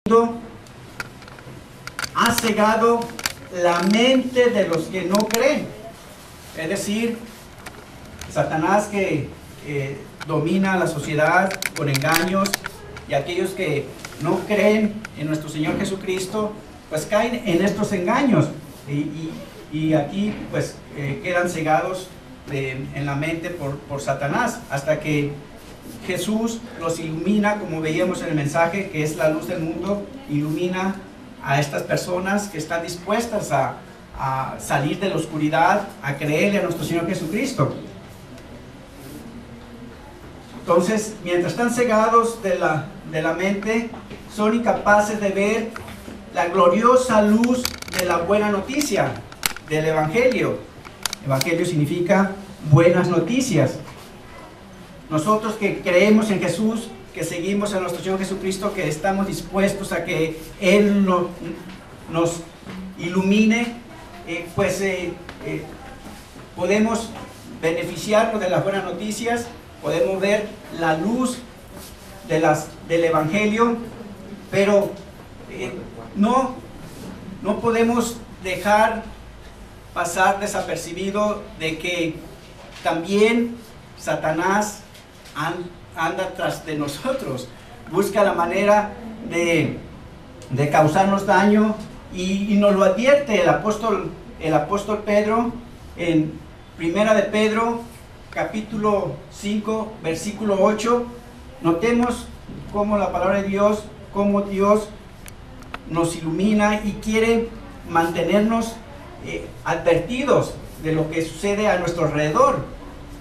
mundo ha cegado la mente de los que no creen. Es decir, Satanás que domina la sociedad con engaños, y aquellos que no creen en nuestro Señor Jesucristo, pues caen en estos engaños y aquí pues quedan cegados en la mente por Satanás, hasta que Jesús los ilumina, como veíamos en el mensaje, que es la luz del mundo. Ilumina a estas personas que están dispuestas a salir de la oscuridad, a creerle a nuestro Señor Jesucristo. Entonces, mientras están cegados de la mente, son incapaces de ver la gloriosa luz de la buena noticia, del Evangelio. Evangelio significa buenas noticias. Nosotros que creemos en Jesús, que seguimos a nuestro Señor Jesucristo, que estamos dispuestos a que Él nos ilumine, podemos beneficiarnos de las buenas noticias, podemos ver la luz del Evangelio, pero no podemos dejar pasar desapercibido de que también Satanás anda tras de nosotros, busca la manera de causarnos daño, y nos lo advierte el apóstol Pedro en Primera de Pedro capítulo 5 versículo 8. Notemos cómo la palabra de Dios, cómo Dios nos ilumina y quiere mantenernos advertidos de lo que sucede a nuestro alrededor.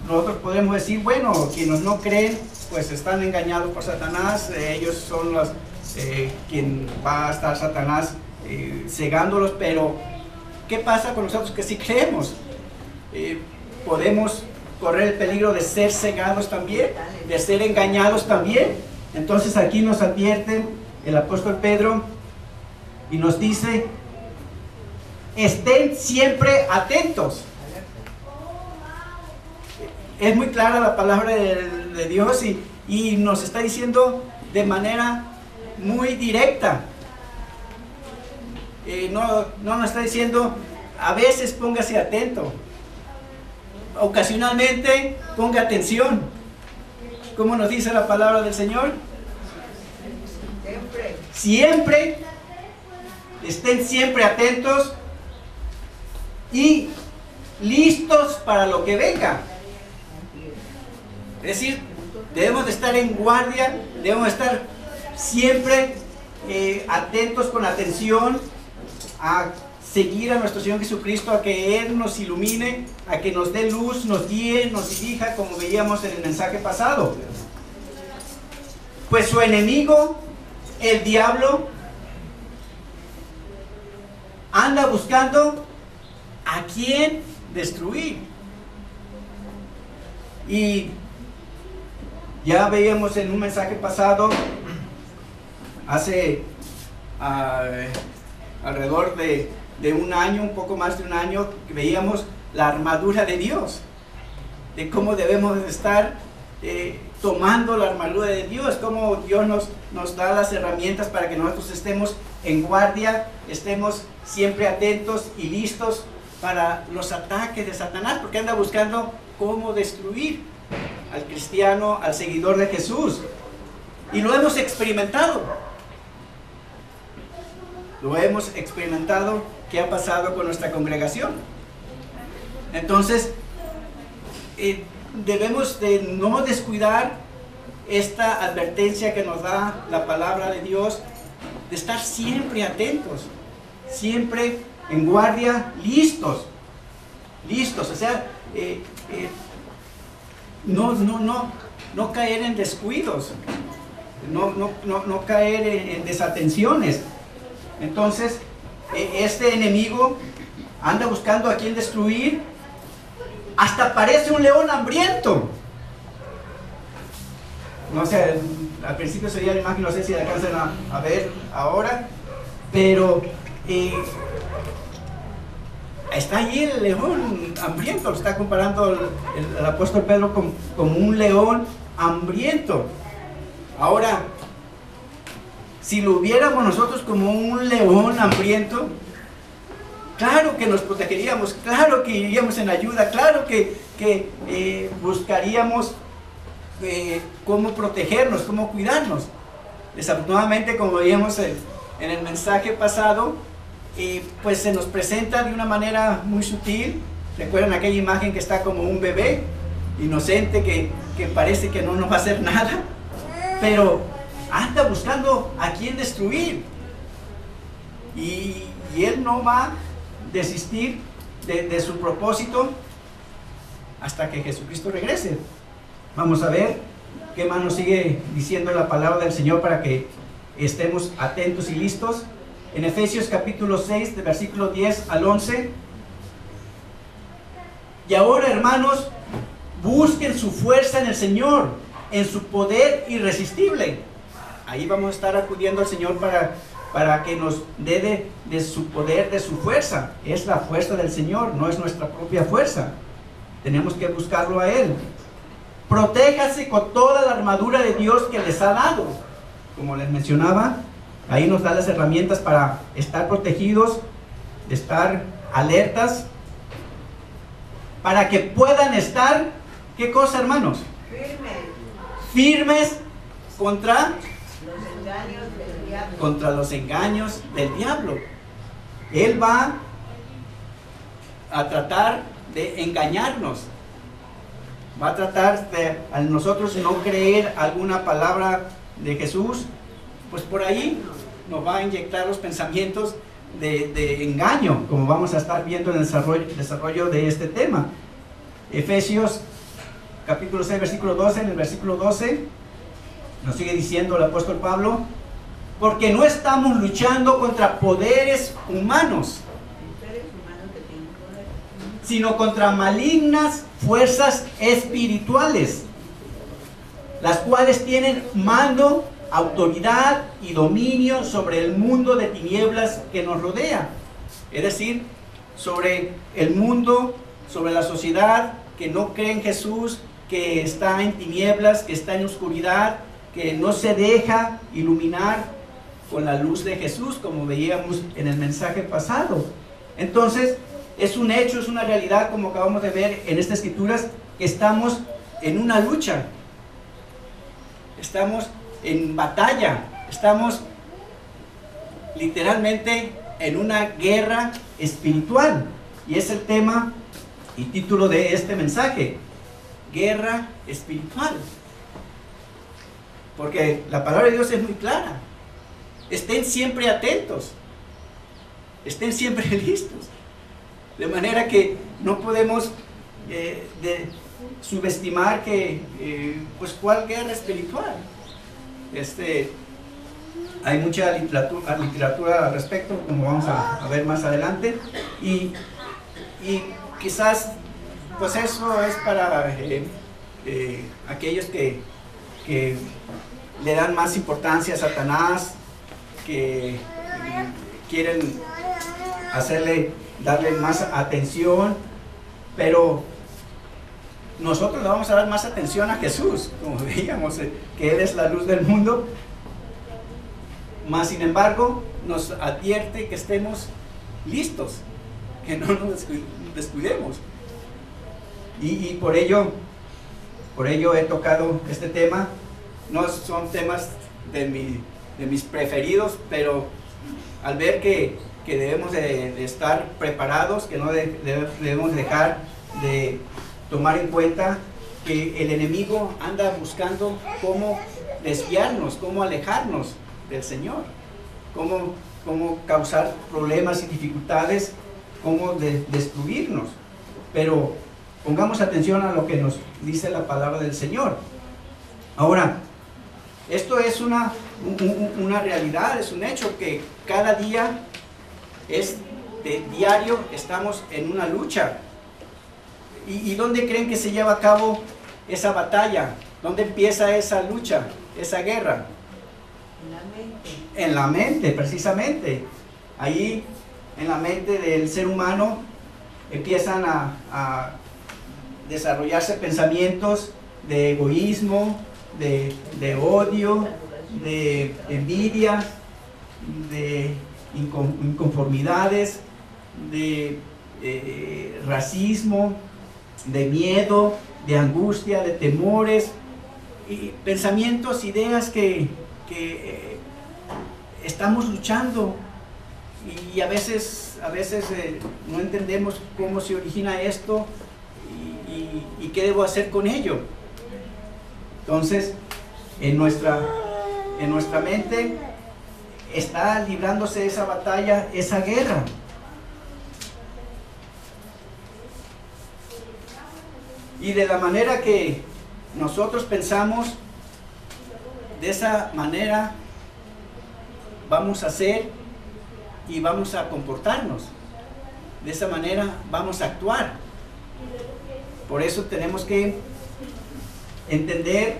Nosotros podemos decir, bueno, quienes no creen, pues están engañados por Satanás, ellos son los quien va a estar Satanás cegándolos, pero ¿qué pasa con nosotros que sí creemos? Podemos correr el peligro de ser cegados también, de ser engañados también. Entonces aquí nos advierte el apóstol Pedro y nos dice, estén siempre atentos. Es muy clara la palabra de Dios y nos está diciendo de manera muy directa. No nos está diciendo, a veces póngase atento, ocasionalmente ponga atención. ¿Cómo nos dice la palabra del Señor? Siempre estén siempre atentos y listos para lo que venga. Es decir, debemos de estar en guardia, debemos de estar siempre atentos, con atención, a seguir a nuestro Señor Jesucristo, a que Él nos ilumine, a que nos dé luz, nos guíe, nos dirija, como veíamos en el mensaje pasado. Pues su enemigo, el diablo, anda buscando a quién destruir. Y ya veíamos en un mensaje pasado, hace alrededor de un año, un poco más de un año, que veíamos la armadura de Dios, de cómo debemos estar tomando la armadura de Dios, cómo Dios nos da las herramientas para que nosotros estemos en guardia, estemos siempre atentos y listos para los ataques de Satanás, porque anda buscando cómo destruir al cristiano, al seguidor de Jesús. Y lo hemos experimentado. Lo hemos experimentado. ¿Qué ha pasado con nuestra congregación? Entonces, debemos de no descuidar esta advertencia que nos da la palabra de Dios, de estar siempre atentos, siempre en guardia, listos, o sea, no caer en descuidos, no caer en desatenciones. Entonces, este enemigo anda buscando a quien destruir, hasta parece un león hambriento. No sé, al principio se veía la imagen, no sé si la alcanzan a ver ahora, pero está allí el león hambriento. Lo está comparando el apóstol Pedro como un león hambriento. Ahora, Si lo viéramos nosotros como un león hambriento, claro que nos protegeríamos, claro que iríamos en ayuda, claro que buscaríamos cómo protegernos, cómo cuidarnos. Desafortunadamente, como veíamos en el mensaje pasado, pues se nos presenta de una manera muy sutil. ¿Recuerdan aquella imagen que está como un bebé inocente que parece que no nos va a hacer nada? Pero anda buscando a quién destruir. Y él no va a desistir de su propósito hasta que Jesucristo regrese. Vamos a ver qué más nos sigue diciendo la palabra del Señor para que estemos atentos y listos. En Efesios capítulo 6, de versículo 10 al 11. Y ahora, hermanos, busquen su fuerza en el Señor, en su poder irresistible. Ahí vamos a estar acudiendo al Señor para que nos dé de su poder, de su fuerza. Es la fuerza del Señor, no es nuestra propia fuerza. Tenemos que buscarlo a Él. Protéjase con toda la armadura de Dios que les ha dado. Como les mencionaba, ahí nos da las herramientas para estar protegidos, estar alertas, para que puedan estar, ¿qué cosa, hermanos? Firmes contra los engaños del diablo. Él va a tratar de engañarnos. Va a tratar de a nosotros no creer alguna palabra de Jesús, pues por ahí nos va a inyectar los pensamientos de engaño, como vamos a estar viendo en el desarrollo de este tema. Efesios capítulo 6, versículo 12, en el versículo 12 nos sigue diciendo el apóstol Pablo: porque no estamos luchando contra poderes humanos, sino contra malignas fuerzas espirituales, las cuales tienen mando, autoridad y dominio sobre el mundo de tinieblas que nos rodea. Es decir, sobre el mundo, sobre la sociedad que no cree en Jesús, que está en tinieblas, que está en oscuridad, que no se deja iluminar con la luz de Jesús, como veíamos en el mensaje pasado. Entonces, es un hecho, es una realidad, como acabamos de ver en estas escrituras, que estamos en una lucha, estamos en batalla, estamos literalmente en una guerra espiritual. Y es el tema y título de este mensaje: guerra espiritual. Porque la palabra de Dios es muy clara. Estén siempre atentos, estén siempre listos. De manera que no podemos subestimar que, pues, ¿cuál guerra espiritual? Hay mucha literatura al respecto, como vamos a ver más adelante, y quizás, pues eso es para aquellos que le dan más importancia a Satanás, que quieren darle más atención, pero nosotros le vamos a dar más atención a Jesús, como veíamos, que Él es la luz del mundo. Mas sin embargo nos advierte que estemos listos, que no nos descuidemos, y por ello he tocado este tema. No son temas de mis preferidos, pero al ver que debemos de estar preparados, que no debemos dejar de tomar en cuenta que el enemigo anda buscando cómo desviarnos, cómo alejarnos del Señor, cómo causar problemas y dificultades, cómo destruirnos. Pero pongamos atención a lo que nos dice la palabra del Señor. Ahora, esto es una realidad, es un hecho que cada día es de diario, estamos en una lucha. ¿Y dónde creen que se lleva a cabo esa batalla? ¿Dónde empieza esa lucha, esa guerra? En la mente, precisamente. Ahí, en la mente del ser humano, empiezan a desarrollarse pensamientos de egoísmo, de odio, de envidia, de inconformidades, de racismo, de miedo, de angustia, de temores, y pensamientos, ideas que estamos luchando, y a veces no entendemos cómo se origina esto y qué debo hacer con ello. Entonces, en nuestra mente está librándose esa batalla, esa guerra. Y de la manera que nosotros pensamos, de esa manera vamos a hacer y vamos a comportarnos. De esa manera vamos a actuar. Por eso tenemos que entender,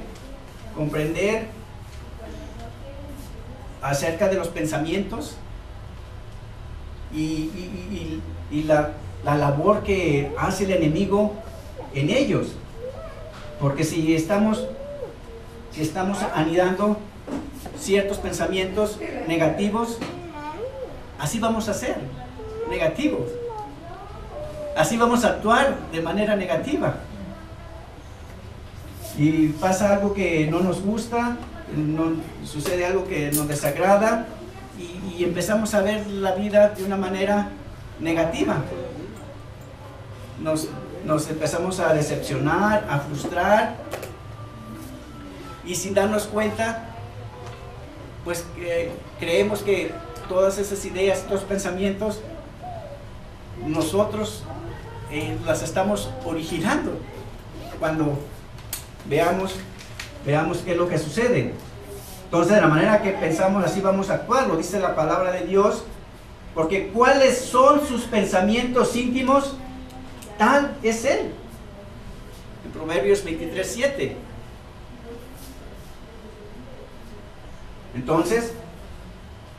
comprender acerca de los pensamientos y la labor que hace el enemigo en ellos. Porque si estamos anidando ciertos pensamientos negativos, así vamos a ser, negativos. Así vamos a actuar de manera negativa. Y pasa algo que no nos gusta, sucede algo que nos desagrada, y empezamos a ver la vida de una manera negativa. Nos empezamos a decepcionar, a frustrar, y sin darnos cuenta, pues creemos que todas esas ideas, estos pensamientos, nosotros las estamos originando. Cuando veamos qué es lo que sucede. Entonces, de la manera que pensamos, así vamos a actuar, lo dice la palabra de Dios, porque ¿cuáles son sus pensamientos íntimos? Tal es Él. En Proverbios 23:7. Entonces,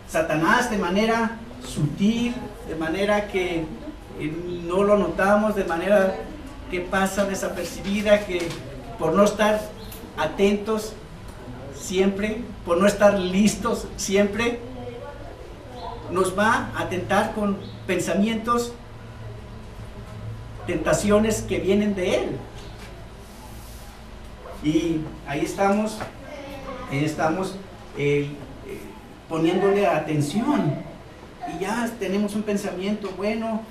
Satanás, de manera sutil, de manera que no lo notamos, de manera que pasa desapercibida, que por no estar atentos siempre, por no estar listos siempre, nos va a tentar con pensamientos, tentaciones que vienen de Él. Y ahí estamos poniéndole atención, y ya tenemos un pensamiento, bueno,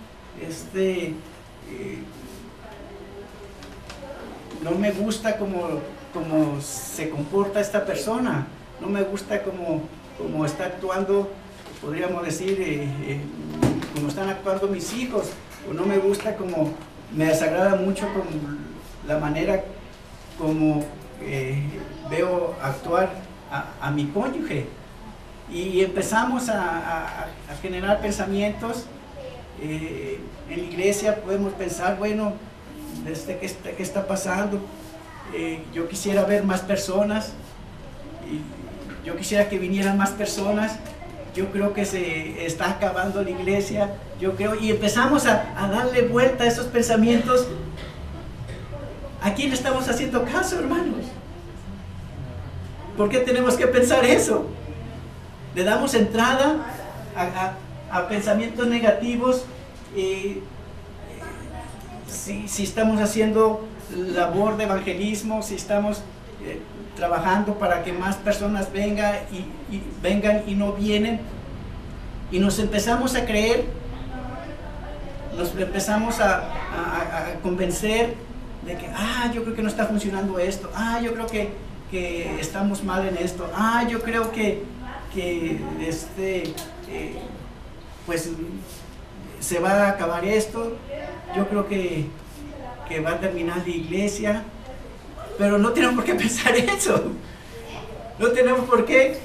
no me gusta cómo se comporta esta persona, no me gusta cómo está actuando, podríamos decir, cómo están actuando mis hijos, o no me gusta me desagrada mucho la manera como veo actuar a mi cónyuge. Y empezamos a generar pensamientos. En la iglesia podemos pensar, bueno, ¿qué está pasando? Yo quisiera ver más personas, yo quisiera que vinieran más personas, yo creo que se está acabando la iglesia, y empezamos a darle vuelta a esos pensamientos. ¿A quién estamos haciendo caso, hermanos? ¿Por qué tenemos que pensar eso? Le damos entrada a pensamientos negativos. Si estamos haciendo labor de evangelismo, si estamos trabajando para que más personas vengan y no vienen, y nos empezamos a creer, nos empezamos a convencer de que, yo creo que no está funcionando esto, yo creo que estamos mal en esto, yo creo que pues se va a acabar esto, yo creo que va a terminar la iglesia. Pero no tenemos por qué pensar eso, no tenemos por qué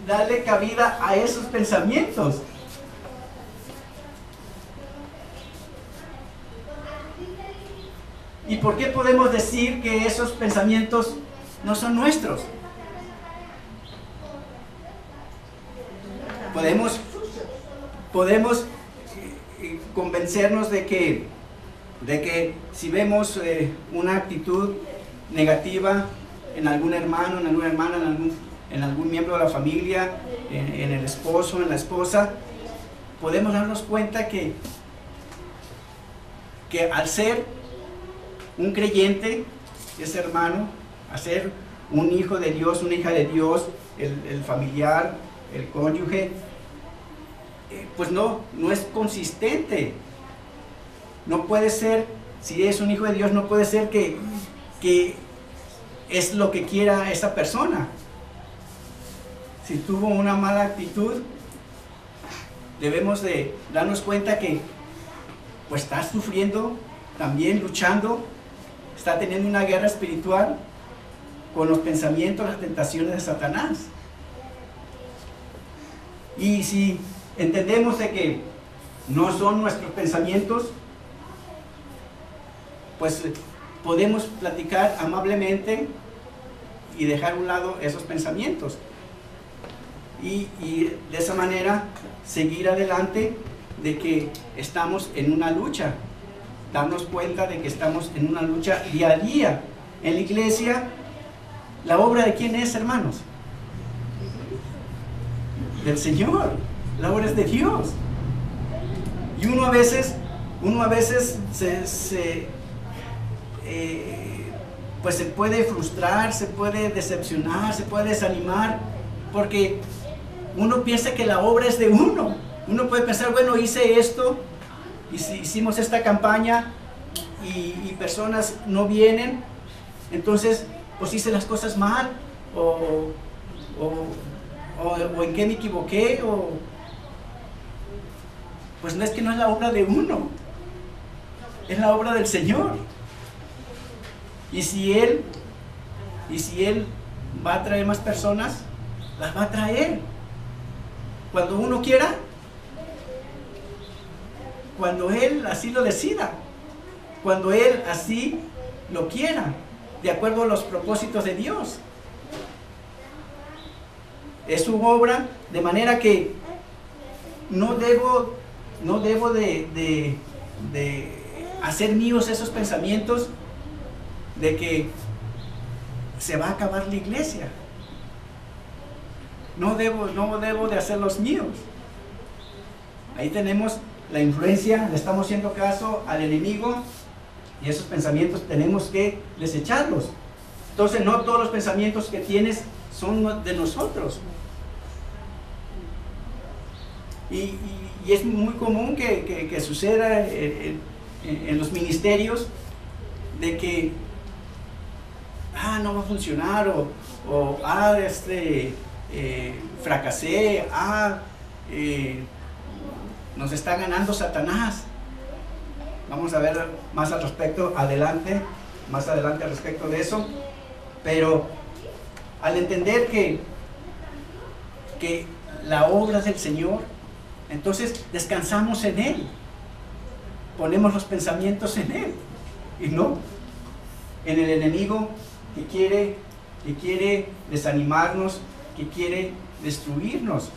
darle cabida a esos pensamientos. ¿Y por qué podemos decir que esos pensamientos no son nuestros? Podemos convencernos de que si vemos una actitud negativa en algún hermano, en alguna hermana, en algún en algún miembro de la familia, en el esposo, en la esposa, podemos darnos cuenta que al ser un creyente, ese hermano, a ser un hijo de Dios, una hija de Dios, el familiar, el cónyuge, pues no es consistente. No puede ser, si es un hijo de Dios, no puede ser que es lo que quiera esa persona. Si tuvo una mala actitud, debemos de darnos cuenta que pues está sufriendo, también luchando, está teniendo una guerra espiritual con los pensamientos, las tentaciones de Satanás. Y si entendemos de que no son nuestros pensamientos, pues podemos platicar amablemente y dejar a un lado esos pensamientos. Y de esa manera seguir adelante de que estamos en una lucha, darnos cuenta de que estamos en una lucha día a día. En la iglesia, ¿la obra de quién es, hermanos? Del Señor. La obra es de Dios. Y uno a veces pues se puede frustrar, se puede decepcionar, se puede desanimar, porque uno piensa que la obra es de uno. Uno puede pensar, bueno, hice esto, hicimos esta campaña y personas no vienen, entonces pues hice las cosas mal, o en qué me equivoqué, pues no es la obra de uno, es la obra del Señor. Y si Él va a traer más personas, las va a traer cuando uno quiera, cuando Él así lo decida, cuando Él así lo quiera, de acuerdo a los propósitos de Dios. Es su obra, de manera que no debo de hacer míos esos pensamientos de que se va a acabar la iglesia. No debo de hacerlos míos. Ahí tenemos la influencia, le estamos haciendo caso al enemigo, y esos pensamientos tenemos que desecharlos. Entonces no todos los pensamientos que tienes son de nosotros. Y es muy común que suceda en los ministerios, de que no va a funcionar, fracasé, nos está ganando Satanás. Vamos a ver más al respecto más adelante al respecto de eso. Pero al entender que la obra es del Señor, entonces descansamos en Él, ponemos los pensamientos en Él y no en el enemigo que quiere desanimarnos, que quiere destruirnos.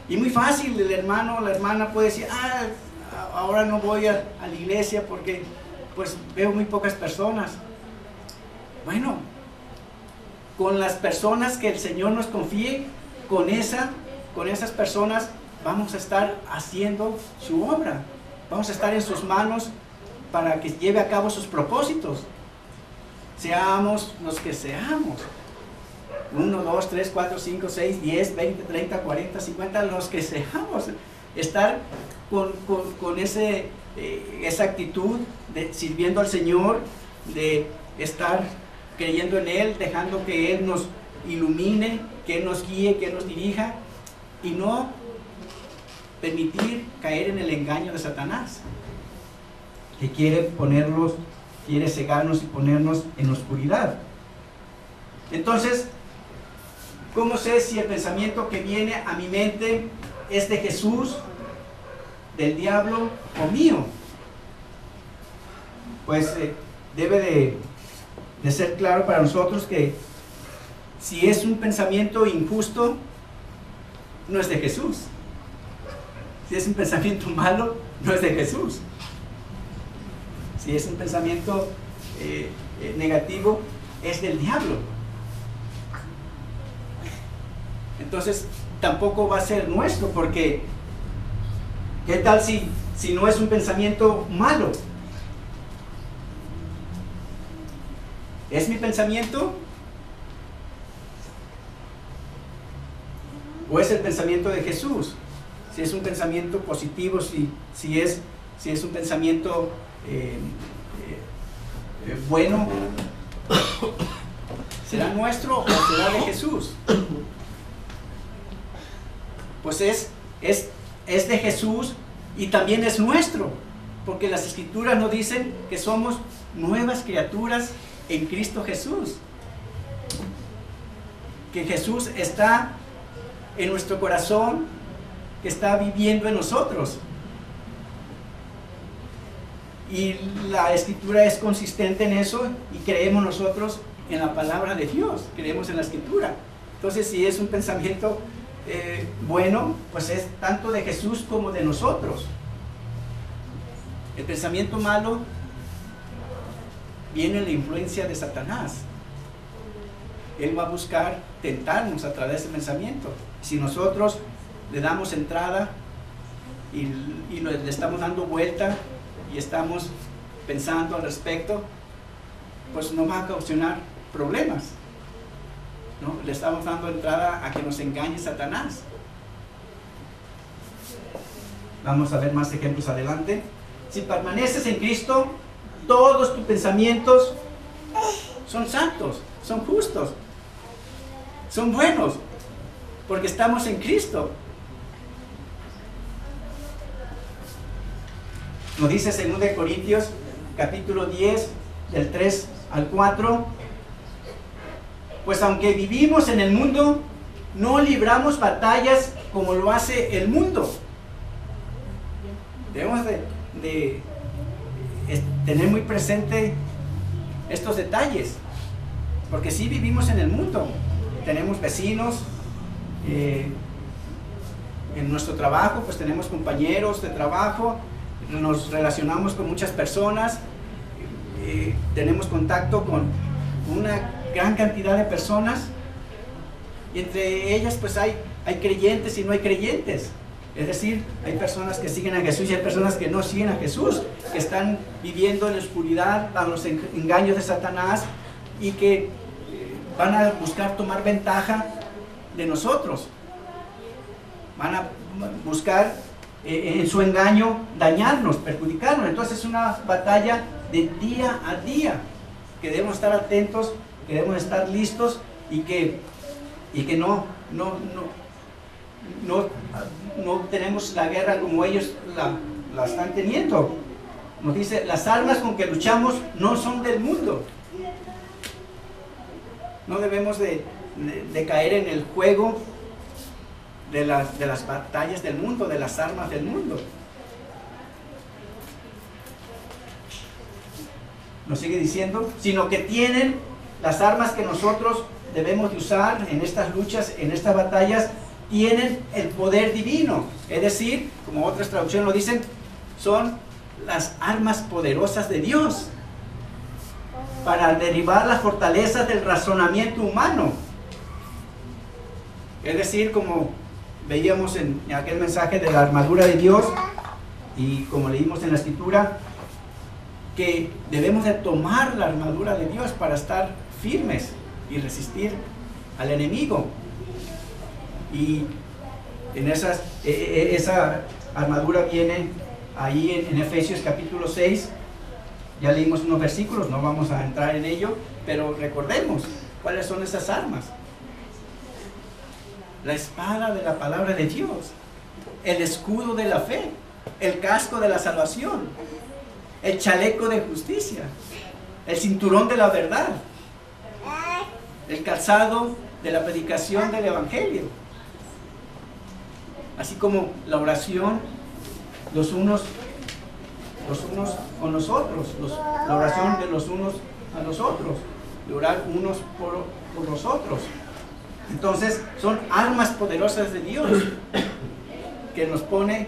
Y muy fácil, el hermano o la hermana puede decir, ahora no voy a la iglesia porque pues veo muy pocas personas. Bueno, con las personas que el Señor nos confíe, con esas personas vamos a estar haciendo su obra, vamos a estar en sus manos para que lleve a cabo sus propósitos. Seamos los que seamos, 1, 2, 3, 4, 5, 6, 10, 20, 30, 40, 50, los que seamos, estar con esa actitud de sirviendo al Señor, de estar creyendo en Él, dejando que Él nos ilumine, que Él nos guíe, que Él nos dirija, y no permitir caer en el engaño de Satanás, que quiere cegarnos y ponernos en oscuridad. Entonces, ¿cómo sé si el pensamiento que viene a mi mente es de Jesús, del diablo o mío? Pues debe de ser claro para nosotros que si es un pensamiento injusto, no es de Jesús. Si es un pensamiento malo, no es de Jesús. Si es un pensamiento negativo, es del diablo. entonces tampoco va a ser nuestro, porque ¿qué tal si no es un pensamiento malo? ¿Es mi pensamiento? ¿O es el pensamiento de Jesús? Si es un pensamiento positivo, si es un pensamiento bueno, ¿será nuestro o será de Jesús? Pues es de Jesús y también es nuestro, porque las Escrituras nos dicen que somos nuevas criaturas en Cristo Jesús, que Jesús está en nuestro corazón, que está viviendo en nosotros. Y la Escritura es consistente en eso, y creemos nosotros en la palabra de Dios, creemos en la Escritura. Entonces, si es un pensamiento bueno, pues es tanto de Jesús como de nosotros. El pensamiento malo viene de la influencia de Satanás. Él va a buscar tentarnos a través del pensamiento. Si nosotros le damos entrada y le estamos dando vuelta y estamos pensando al respecto, pues no va a ocasionar problemas, ¿no? Le estamos dando entrada a que nos engañe Satanás. Vamos a ver más ejemplos adelante. Si permaneces en Cristo, todos tus pensamientos son santos, son justos, son buenos, porque estamos en Cristo. Nos dice 2 Corintios capítulo 10 del 3 al 4: pues aunque vivimos en el mundo, no libramos batallas como lo hace el mundo. Debemos de tener muy presente estos detalles, porque sí vivimos en el mundo, tenemos vecinos, en nuestro trabajo pues tenemos compañeros de trabajo, nos relacionamos con muchas personas, tenemos contacto con una gran cantidad de personas, y entre ellas pues hay creyentes y no hay creyentes. Es decir, hay personas que siguen a Jesús y hay personas que no siguen a Jesús, que están viviendo en la oscuridad, bajo los engaños de Satanás, y que van a buscar tomar ventaja de nosotros. Van a buscar en su engaño dañarnos, perjudicarnos. Entonces es una batalla de día a día, que debemos estar atentos, que debemos estar listos, y que no tenemos la guerra como ellos la están teniendo. Nos dice, las armas con que luchamos no son del mundo. No debemos de caer en el juego de las batallas del mundo, de las armas del mundo. Nos sigue diciendo, sino que tienen las armas que nosotros debemos de usar en estas luchas, en estas batallas, tienen el poder divino. Es decir, como otras traducciones lo dicen, son las armas poderosas de Dios para derribar las fortalezas del razonamiento humano. Es decir, como veíamos en aquel mensaje de la armadura de Dios, y como leímos en la Escritura, que debemos de tomar la armadura de Dios para estar firmes y resistir al enemigo. Y en esa armadura viene ahí en Efesios capítulo 6. Ya leímos unos versículos, no vamos a entrar en ello, pero recordemos cuáles son esas armas. La espada de la palabra de Dios, el escudo de la fe, el casco de la salvación, el chaleco de justicia, el cinturón de la verdad, el calzado de la predicación del evangelio, así como la oración los unos con los otros, la oración de los unos a los otros, de orar unos por los otros. Entonces son armas poderosas de Dios que nos pone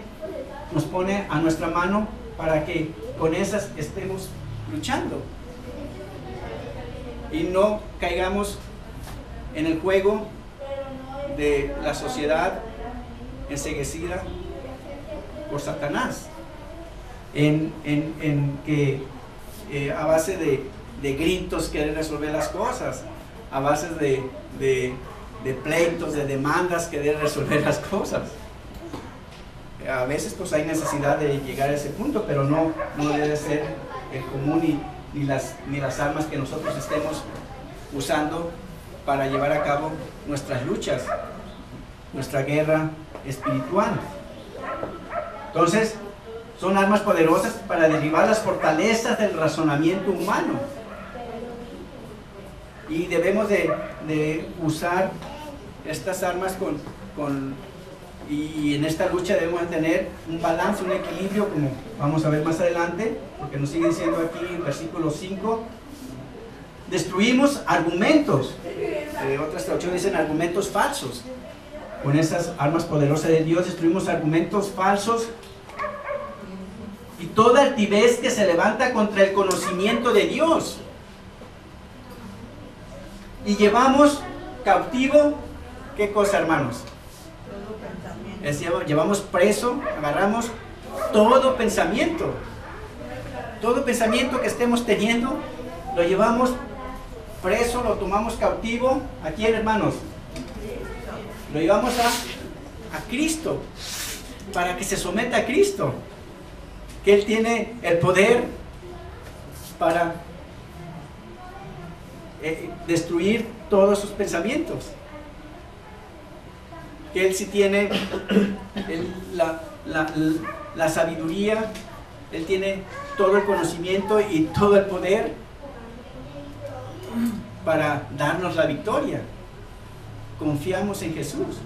a nuestra mano para que con esas estemos luchando y no caigamos en el juego de la sociedad enceguecida por Satanás, en que a base de gritos quiere resolver las cosas, a base de pleitos, de demandas querer resolver las cosas. A veces pues hay necesidad de llegar a ese punto, pero no debe ser el común ni las armas que nosotros estemos usando para llevar a cabo nuestras luchas, nuestra guerra espiritual. Entonces, son armas poderosas para derribar las fortalezas del razonamiento humano. Y debemos de usar estas armas y en esta lucha debemos de tener un balance, un equilibrio, como vamos a ver más adelante, porque nos sigue diciendo aquí en versículo 5, destruimos argumentos, otras traducciones dicen argumentos falsos. Con esas armas poderosas de Dios destruimos argumentos falsos y toda altivez que se levanta contra el conocimiento de Dios. Y llevamos cautivo, ¿qué cosa, hermanos? Llevamos preso, agarramos todo pensamiento que estemos teniendo, lo llevamos preso, lo tomamos cautivo. ¿A quién, hermanos? Lo llevamos a Cristo, para que se someta a Cristo, que Él tiene el poder para destruir todos sus pensamientos, que Él sí tiene la sabiduría, Él tiene todo el conocimiento y todo el poder para darnos la victoria. Confiamos en Jesús,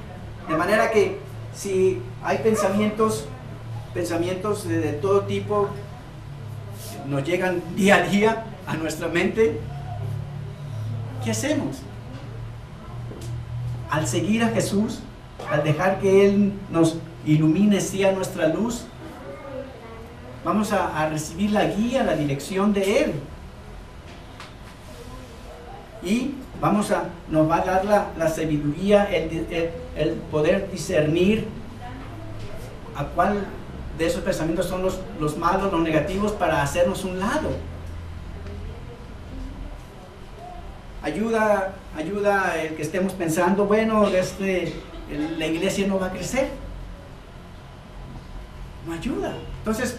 de manera que si hay pensamientos de todo tipo nos llegan día a día a nuestra mente, ¿qué hacemos? Al seguir a Jesús, al dejar que Él nos ilumine, sea nuestra luz, vamos a recibir la guía, la dirección de Él. Y nos va a dar la sabiduría, el poder discernir a cuál de esos pensamientos son los malos, los negativos, para hacernos un lado. Ayuda el que estemos pensando, bueno, la iglesia no va a crecer. No ayuda. Entonces,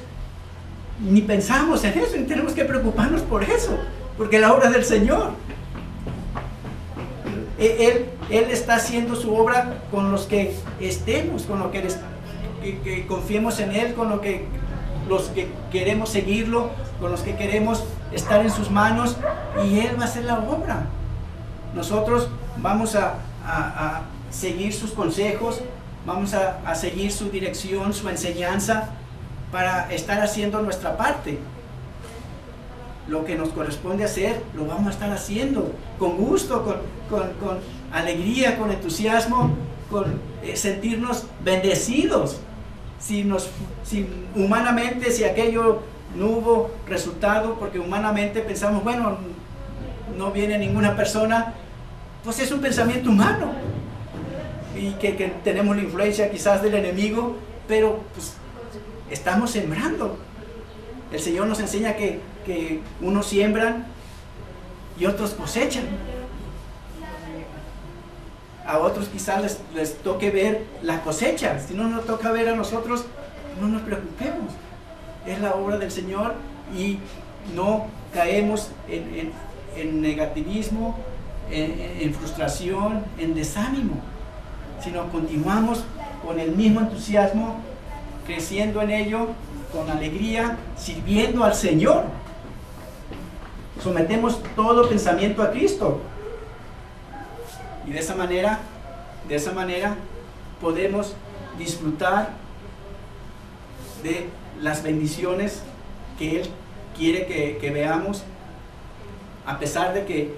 ni pensamos en eso, y tenemos que preocuparnos por eso, porque la obra del Señor. Él está haciendo su obra con los que estemos, con los que confiemos en Él, con los que queremos seguirlo, con los que queremos estar en sus manos, y Él va a hacer la obra. Nosotros vamos a seguir sus consejos, vamos a seguir su dirección, su enseñanza, para estar haciendo nuestra parte. Lo que nos corresponde hacer, lo vamos a estar haciendo con gusto, con alegría, con entusiasmo, con sentirnos bendecidos. Si humanamente, si aquello no hubo resultado, porque humanamente pensamos, bueno, no viene ninguna persona, pues es un pensamiento humano, y que tenemos la influencia quizás del enemigo, pero pues estamos sembrando. El Señor nos enseña que unos siembran y otros cosechan. A otros quizás les toque ver la cosecha. Si no nos toca ver a nosotros, no nos preocupemos. Es la obra del Señor, y no caemos en negativismo, en frustración, en desánimo, sino continuamos con el mismo entusiasmo, creciendo en ello, con alegría, sirviendo al Señor. Sometemos todo pensamiento a Cristo, y de esa manera podemos disfrutar de las bendiciones que Él quiere que veamos, a pesar de que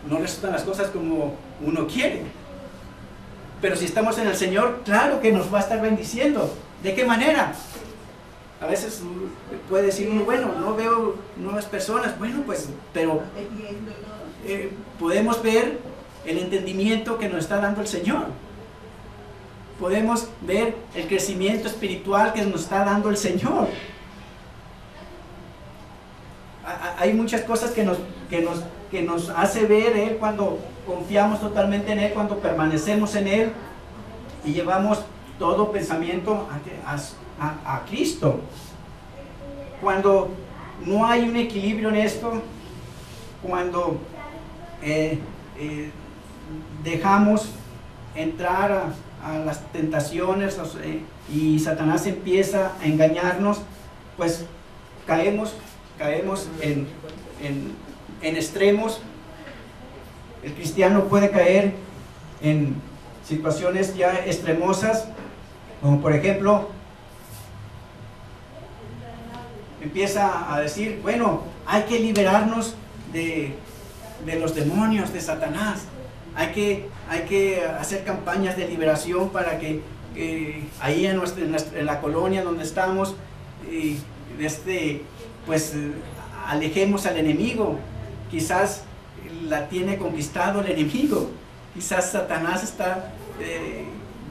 no resultan las cosas como uno quiere. Pero si estamos en el Señor, claro que nos va a estar bendiciendo. ¿De qué manera? A veces puede decir uno, bueno, no veo nuevas personas. Bueno, pues, pero podemos ver el entendimiento que nos está dando el Señor. podemos ver el crecimiento espiritual que nos está dando el Señor. Hay muchas cosas que nos hace ver Él cuando confiamos totalmente en Él, cuando permanecemos en Él y llevamos todo pensamiento a Cristo. Cuando no hay un equilibrio en esto, cuando dejamos entrar a las tentaciones y Satanás empieza a engañarnos, pues caemos en extremos. El cristiano puede caer en situaciones ya extremosas, como por ejemplo, empieza a decir, bueno, hay que liberarnos de los demonios, de Satanás. Hay que hacer campañas de liberación para que ahí en la colonia donde estamos, pues alejemos al enemigo. Quizás la tiene conquistado el enemigo. Quizás Satanás está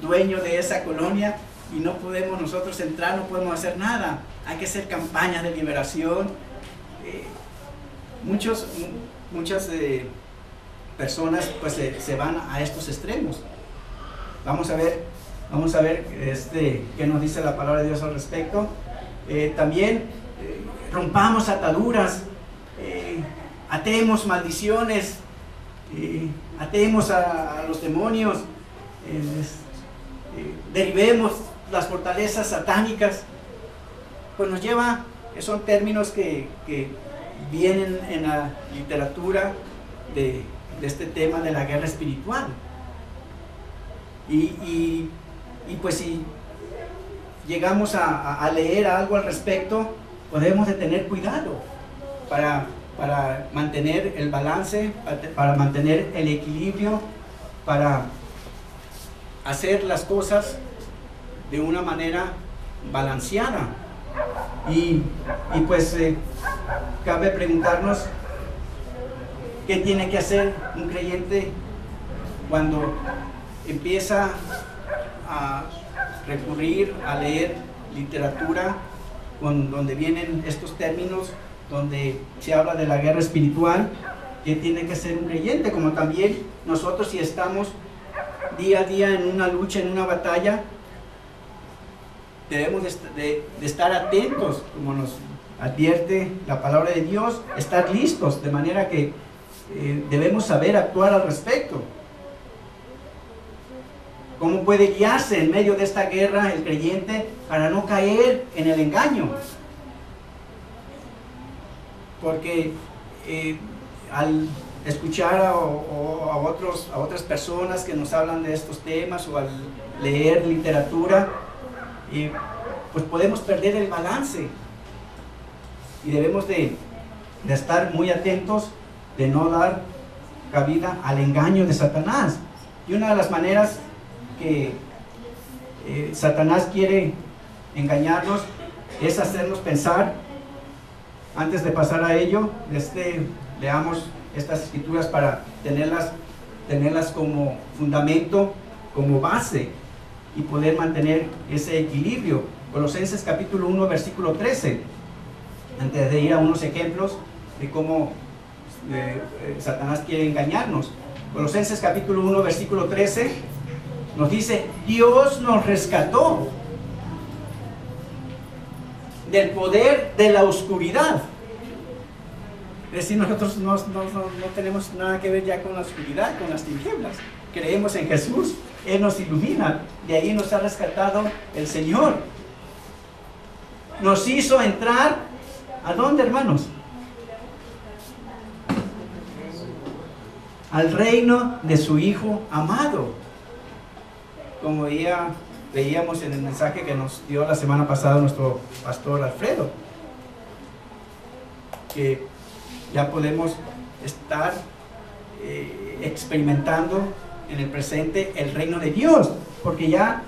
dueño de esa colonia y no podemos nosotros entrar, no podemos hacer nada. Hay que hacer campañas de liberación. Muchas personas pues se van a estos extremos. Vamos a ver qué nos dice la palabra de Dios al respecto. También rompamos ataduras, atemos maldiciones, atemos a los demonios, derribemos las fortalezas satánicas. Pues nos lleva, son términos que vienen en la literatura de este tema de la guerra espiritual. Y pues si llegamos a leer algo al respecto, podemos de tener cuidado para mantener el balance, para mantener el equilibrio, para hacer las cosas de una manera balanceada. Y pues cabe preguntarnos qué tiene que hacer un creyente cuando empieza a recurrir a leer literatura donde vienen estos términos, donde se habla de la guerra espiritual. ¿Qué tiene que hacer un creyente? Como también nosotros, si estamos día a día en una lucha, en una batalla, debemos de estar atentos, como nos advierte la palabra de Dios, estar listos, de manera que debemos saber actuar al respecto. ¿Cómo puede guiarse en medio de esta guerra el creyente para no caer en el engaño? Porque al escuchar a otras personas que nos hablan de estos temas, o al leer literatura, pues podemos perder el balance, y debemos de estar muy atentos de no dar cabida al engaño de Satanás. Y una de las maneras que Satanás quiere engañarnos es hacernos pensar. Antes de pasar a ello, leamos estas escrituras para tenerlas como fundamento, como base, y poder mantener ese equilibrio. Colosenses capítulo 1, versículo 13. Antes de ir a unos ejemplos de cómo Satanás quiere engañarnos. Colosenses capítulo 1, versículo 13 nos dice: Dios nos rescató del poder de la oscuridad. Es decir, nosotros no tenemos nada que ver ya con la oscuridad, con las tinieblas. Creemos en Jesús, Él nos ilumina, de ahí nos ha rescatado el Señor. Nos hizo entrar, ¿a dónde, hermanos? Al reino de su Hijo amado. Como veíamos en el mensaje que nos dio la semana pasada nuestro pastor Alfredo, que ya podemos estar experimentando en el presente el reino de Dios, porque ya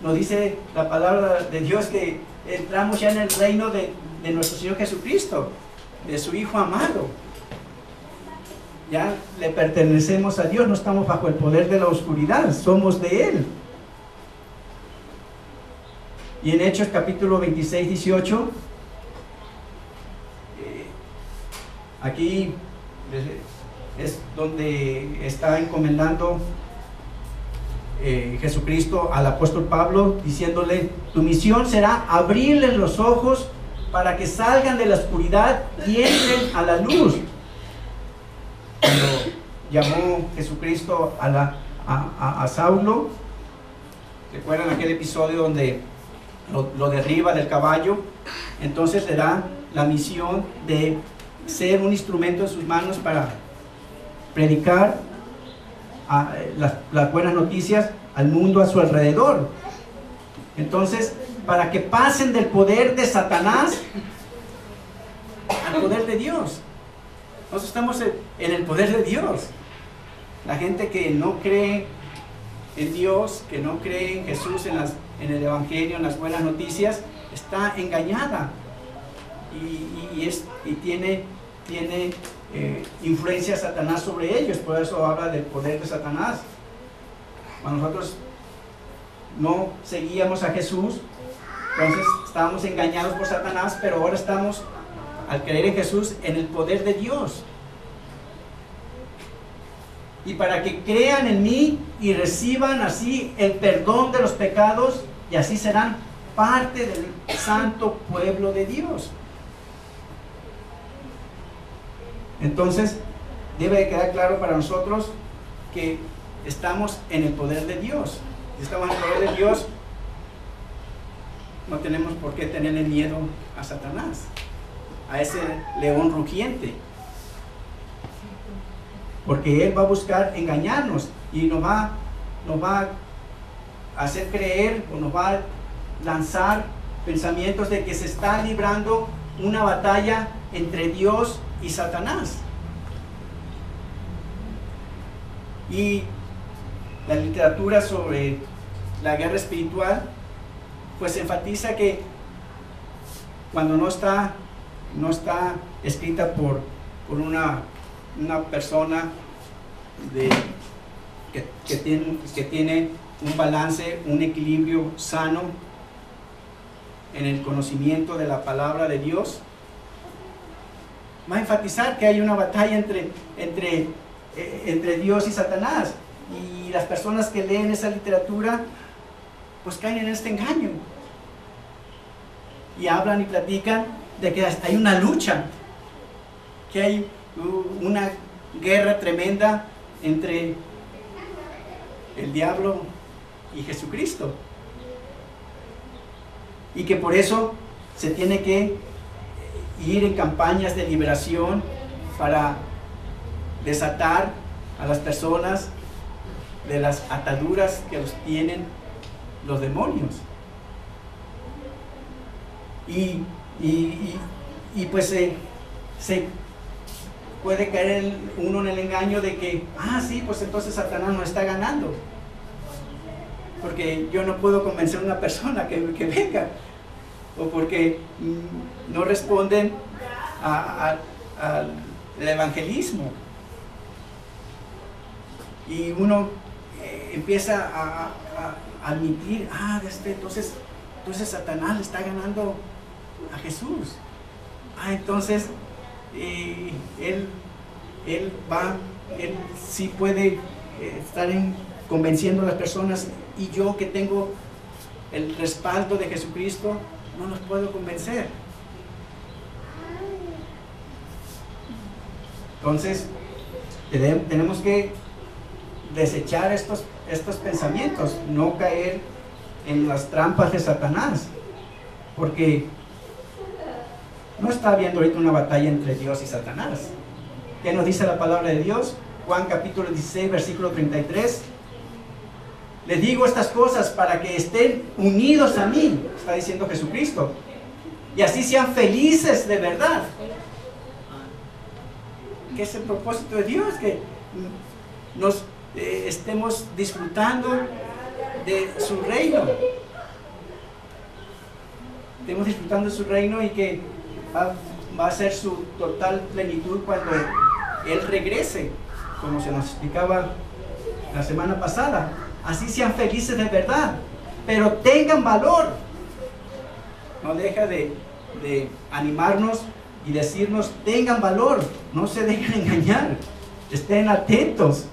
nos dice la palabra de Dios que entramos ya en el reino de nuestro Señor Jesucristo, de su Hijo amado. Ya le pertenecemos a Dios, no estamos bajo el poder de la oscuridad, somos de Él. Y en Hechos capítulo 26, 18, aquí es donde está encomendando Jesucristo al apóstol Pablo, diciéndole: tu misión será abrirles los ojos para que salgan de la oscuridad y entren a la luz. Cuando llamó Jesucristo a Saulo, ¿recuerdan aquel episodio donde lo derriba del caballo? Entonces le da la misión de ser un instrumento en sus manos para predicar las buenas noticias al mundo a su alrededor. Entonces, para que pasen del poder de Satanás al poder de Dios. Nosotros estamos en el poder de Dios. La gente que no cree en Dios, que no cree en Jesús, en el Evangelio, en las buenas noticias, está engañada y tiene influencia de Satanás sobre ellos. Por eso habla del poder de Satanás. Cuando nosotros no seguíamos a Jesús, entonces estábamos engañados por Satanás, pero ahora estamos, al creer en Jesús, en el poder de Dios. Y para que crean en mí y reciban así el perdón de los pecados, y así serán parte del santo pueblo de Dios. Entonces, debe de quedar claro para nosotros que estamos en el poder de Dios. Si estamos en el poder de Dios, no tenemos por qué tenerle miedo a Satanás, a ese león rugiente, porque él va a buscar engañarnos y nos va a hacer creer, o nos va a lanzar pensamientos de que se está librando una batalla entre Dios y Satanás. Y la literatura sobre la guerra espiritual pues enfatiza que cuando no está escrita por una persona que tiene un balance, un equilibrio sano en el conocimiento de la palabra de Dios, va a enfatizar que hay una batalla entre Dios y Satanás, y las personas que leen esa literatura pues caen en este engaño y hablan y platican de que hay una lucha, que hay una guerra tremenda entre el diablo y Jesucristo, y que por eso se tiene que ir en campañas de liberación para desatar a las personas de las ataduras que los tienen los demonios. Y pues se puede caer uno en el engaño de que, sí, pues entonces Satanás no está ganando, porque yo no puedo convencer a una persona que venga, o porque no responden al evangelismo. Y uno empieza a admitir, entonces Satanás le está ganando a Jesús. Entonces él sí puede estar convenciendo a las personas, y yo, que tengo el respaldo de Jesucristo, no los puedo convencer. Entonces tenemos que desechar estos pensamientos, no caer en las trampas de Satanás, porque no está habiendo ahorita una batalla entre Dios y Satanás. ¿Qué nos dice la palabra de Dios? Juan capítulo 16, versículo 33. Les digo estas cosas para que estén unidos a mí, está diciendo Jesucristo, y así sean felices de verdad. ¿Qué es el propósito de Dios? Que nos estemos disfrutando de su reino. Estemos disfrutando de su reino, y que va a ser su total plenitud cuando Él regrese, como se nos explicaba la semana pasada. Así sean felices de verdad, pero tengan valor, no deja de animarnos y decirnos: tengan valor, no se dejen engañar, estén atentos.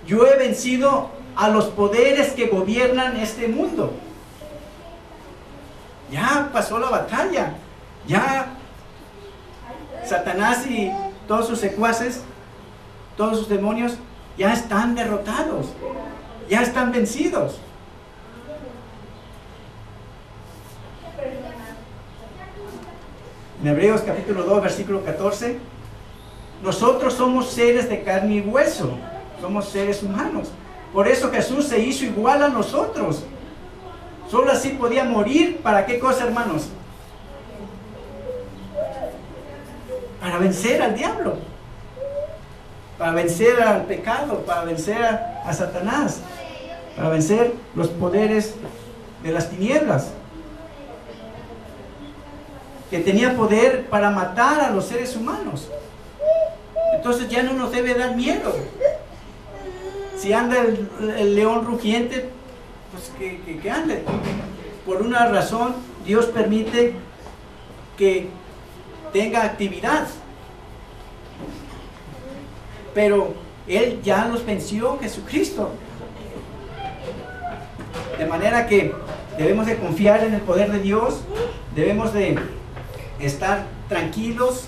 Yo he vencido a los poderes que gobiernan este mundo. Ya pasó la batalla, ya Satanás y todos sus secuaces, todos sus demonios, ya están derrotados, ya están vencidos. En Hebreos capítulo 2, versículo 14, nosotros somos seres de carne y hueso, somos seres humanos. Por eso Jesús se hizo igual a nosotros. Solo así podía morir. ¿Para qué cosa, hermanos? Para vencer al diablo, para vencer al pecado, para vencer a Satanás, para vencer los poderes de las tinieblas, que tenía poder para matar a los seres humanos. Entonces ya no nos debe dar miedo. Si anda el león rugiente, pues que ande. Por una razón, Dios permite que tenga actividad, pero Él ya los venció, Jesucristo. De manera que debemos de confiar en el poder de Dios, debemos de estar tranquilos,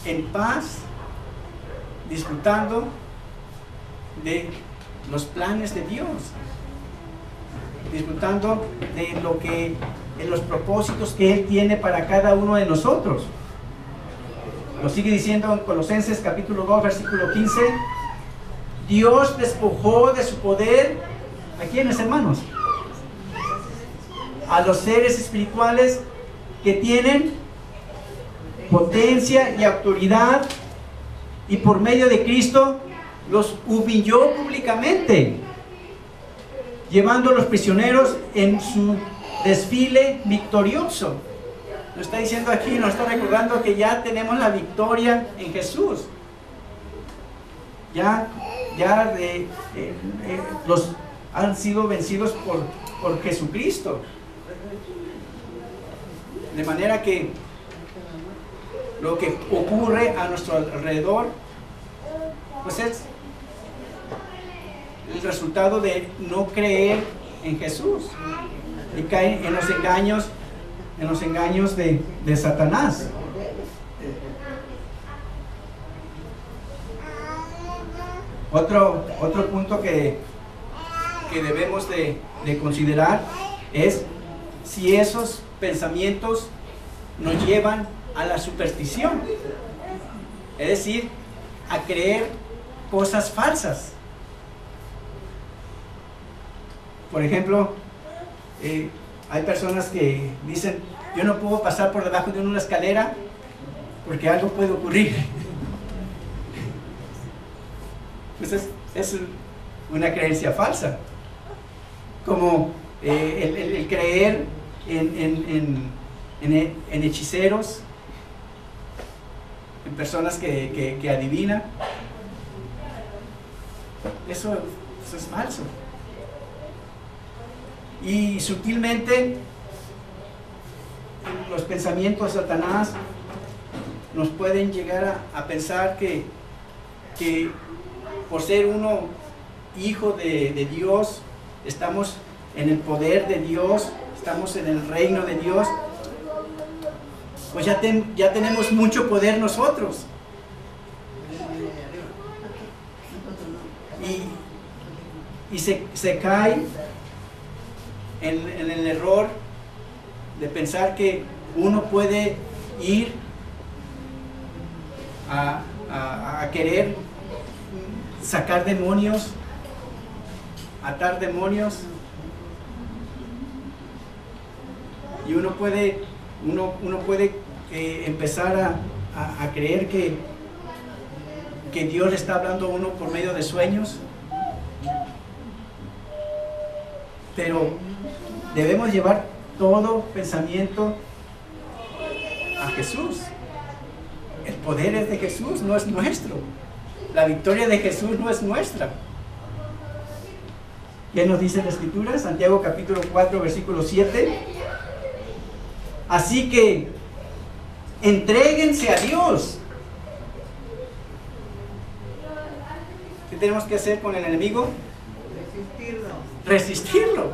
en paz, disfrutando de los planes de Dios, disfrutando de los propósitos que Él tiene para cada uno de nosotros. Lo sigue diciendo en Colosenses capítulo 2, versículo 15. Dios despojó de su poder, ¿a quiénes, hermanos? A los seres espirituales que tienen potencia y autoridad, y por medio de Cristo los humilló públicamente, llevando a los prisioneros en su desfile victorioso. Lo está diciendo aquí, nos está recordando que ya tenemos la victoria en Jesús. Los han sido vencidos por Jesucristo. De manera que lo que ocurre a nuestro alrededor, pues es el resultado de no creer en Jesús y caer en los engaños de Satanás. Otro punto que debemos de considerar es si esos pensamientos nos llevan a la superstición, es decir, a creer cosas falsas. Por ejemplo, hay personas que dicen: yo no puedo pasar por debajo de una escalera porque algo puede ocurrir. Pues es una creencia falsa, como el creer en hechiceros, en personas que adivinan. Eso es falso. Y sutilmente los pensamientos de Satanás nos pueden llegar a pensar que por ser uno hijo de Dios, estamos en el poder de Dios, estamos en el reino de Dios, pues ya tenemos mucho poder nosotros. Y se cae en el error de pensar que uno puede ir a querer sacar demonios, atar demonios, y uno puede empezar a creer que Dios le está hablando a uno por medio de sueños. Pero debemos llevar todo pensamiento a Jesús. El poder es de Jesús, no es nuestro. La victoria de Jesús no es nuestra. ¿Qué nos dice la Escritura? Santiago capítulo 4, versículo 7. Así que entréguense a Dios. ¿Qué tenemos que hacer con el enemigo? Resistirlo.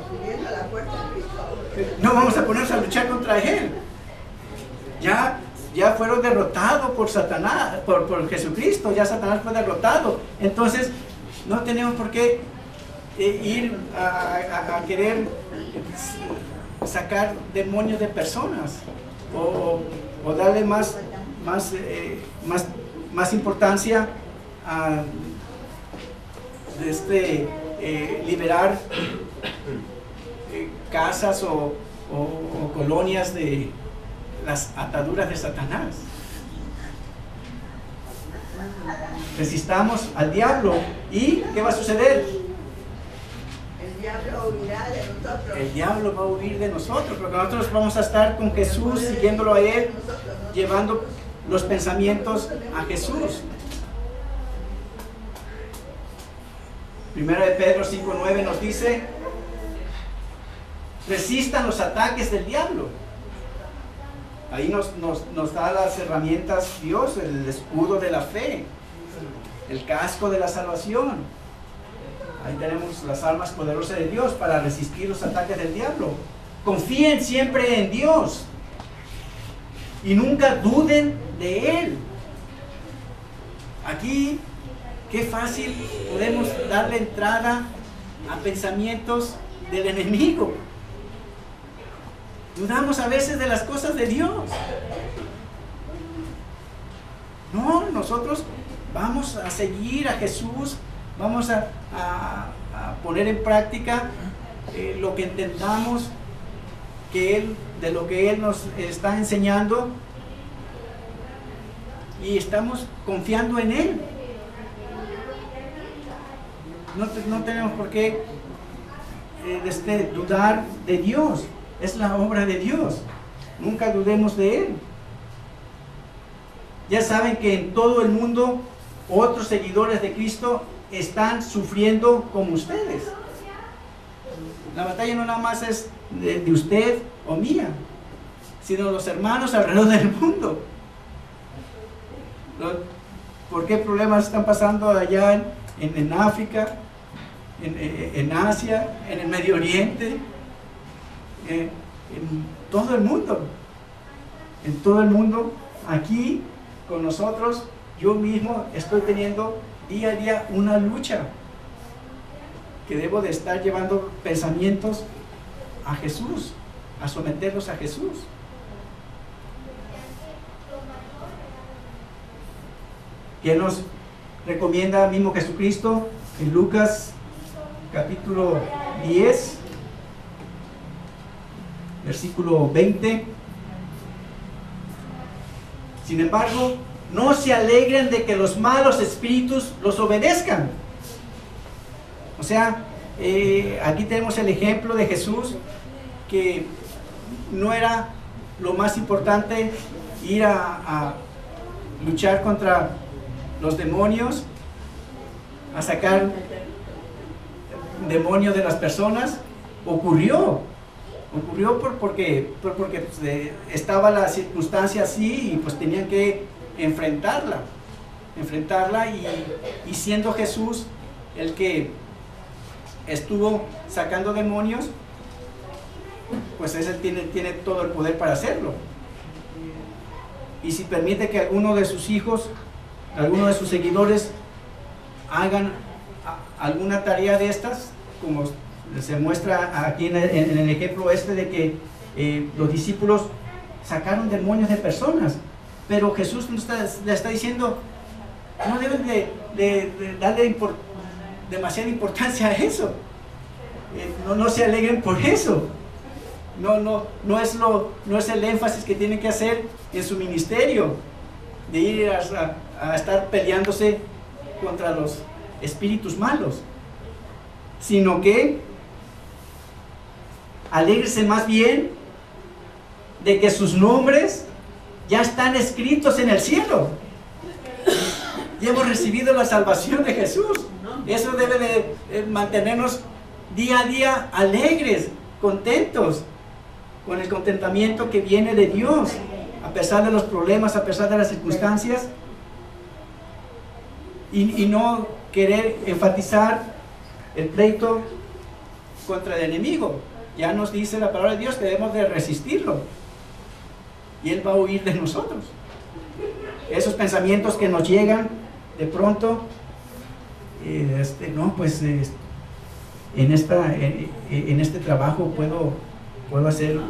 No vamos a ponernos a luchar contra él. Ya fueron derrotados por Satanás, por Jesucristo. Ya Satanás fue derrotado. Entonces no tenemos por qué ir a querer sacar demonios de personas o darle más importancia a liberar casas o colonias de las ataduras de Satanás. Resistamos al diablo y ¿qué va a suceder? El diablo huirá de nosotros. El diablo va a huir de nosotros, porque nosotros vamos a estar con Jesús, siguiéndolo a Él, llevando los pensamientos a Jesús. Primera de Pedro 5:9 nos dice: resistan los ataques del diablo. Ahí nos da las herramientas Dios, el escudo de la fe, el casco de la salvación. Ahí tenemos las armas poderosas de Dios para resistir los ataques del diablo. Confíen siempre en Dios y nunca duden de Él. Aquí, qué fácil podemos darle entrada a pensamientos del enemigo. Dudamos a veces de las cosas de Dios. No, nosotros vamos a seguir a Jesús, vamos a poner en práctica lo que entendamos de lo que Él nos está enseñando, y estamos confiando en Él. No tenemos por qué dudar de Dios. Es la obra de Dios. Nunca dudemos de Él. Ya saben que en todo el mundo otros seguidores de Cristo están sufriendo como ustedes. La batalla no nada más es de usted o mía, sino los hermanos alrededor del mundo. ¿Por qué problemas están pasando allá en África, en Asia, en el Medio Oriente? En todo el mundo, en todo el mundo, aquí con nosotros, yo mismo estoy teniendo día a día una lucha, que debo de estar llevando pensamientos a Jesús, a someterlos a Jesús. ¿Qué nos recomienda mismo Jesucristo en Lucas capítulo 10? Versículo 20. Sin embargo, no se alegren de que los malos espíritus los obedezcan. O sea, aquí tenemos el ejemplo de Jesús, que no era lo más importante ir a luchar contra los demonios, a sacar demonios de las personas. Ocurrió porque estaba la circunstancia así, y pues tenían que enfrentarla y siendo Jesús el que estuvo sacando demonios, pues Él tiene todo el poder para hacerlo. Y si permite que alguno de sus hijos, alguno de sus seguidores hagan alguna tarea de estas, como se muestra aquí en el ejemplo de que los discípulos sacaron demonios de personas, pero Jesús le está diciendo: no deben de darle demasiada importancia a eso. No se alegren por eso. No es el énfasis que tienen que hacer en su ministerio, de ir a estar peleándose contra los espíritus malos, sino que alégrense más bien de que sus nombres ya están escritos en el cielo. Y hemos recibido la salvación de Jesús. Eso debe de mantenernos día a día alegres, contentos, con el contentamiento que viene de Dios, a pesar de los problemas, a pesar de las circunstancias, y no querer enfatizar el pleito contra el enemigo. Ya nos dice la palabra de Dios que debemos de resistirlo, y Él va a huir de nosotros. Esos pensamientos que nos llegan de pronto, no, pues en este trabajo puedo hacer